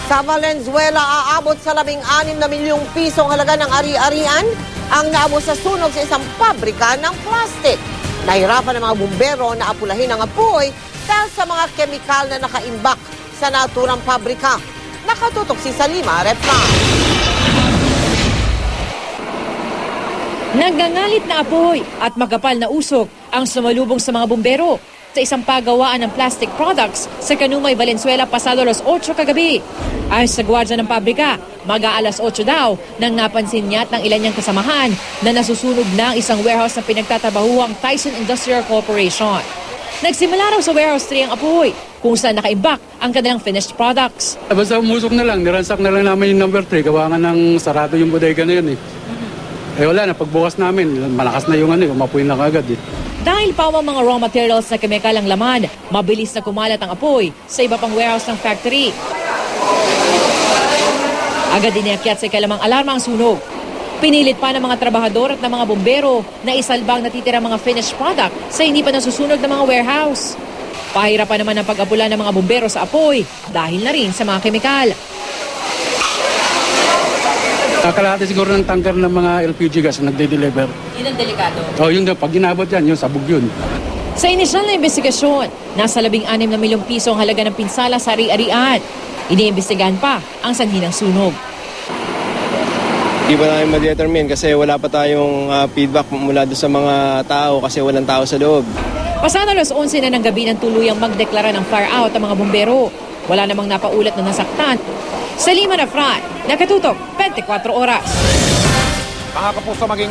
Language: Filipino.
Sa Valenzuela, aabot sa 16 na milyong pisong halaga ng ari-arian ang naabot sa sunog sa isang pabrika ng plastic. Nahirapan ng mga bumbero na apulahin ang apoy dahil sa mga kemikal na nakaimbak sa naturang pabrika. Nakatutok si Salima Refran. Nagngangalit na apoy at magkapal na usok ang sumalubong sa mga bumbero sa isang pagawaan ng plastic products sa Canumay, Valenzuela pasado alas 8 kagabi. Ayon sa gwardiya ng pabrika, mag-aalas 8 daw nang napansin niya at ng ilan niyang kasamahan na nasusunog na ang isang warehouse na pinagtatabahuang Tyson Industrial Corporation. Nagsimula raw sa warehouse 3 ang apoy kung saan nakaimbak ang kanilang finished products. Basta umusok na lang, niransak na lang namin yung number 3, gawangan ng sarado yung bodega na yun wala na, pagbukas namin, malakas na yung umapoy na kagad Dahil pawang mga raw materials na kemikal ang laman, mabilis na kumalat ang apoy sa iba pang warehouse ng factory. Agad inakyat sa ikalimang alarma ang sunog. Pinilit pa ng mga trabahador at ng mga bombero na isalbang natitirang mga finished product sa hindi pa nasusunog ng mga warehouse. Pahirapan naman ang pag-abula ng mga bombero sa apoy dahil na rin sa mga kemikal. Kalahati siguro ng tanker ng mga LPG gas na nagde-deliver. Yun ang delikado. Yung pag ginabot yan, yung sabog yun. Sa inisyal na investigasyon, nasa 16 na milyong piso ang halaga ng pinsala sa ari-arian. Iniimbestigahan pa ang sanhi ng sunog. Hindi pa namin ma-determine kasi wala pa tayong feedback mula doon sa mga tao kasi walang tao sa loob. Pasado alas 11 na ng gabi ng tuluyang magdeklara ng fire out ang mga bombero. Wala namang napaulat na nasaktan. Salima Refran, nakatutok 24 oras. Mga kapuso, maging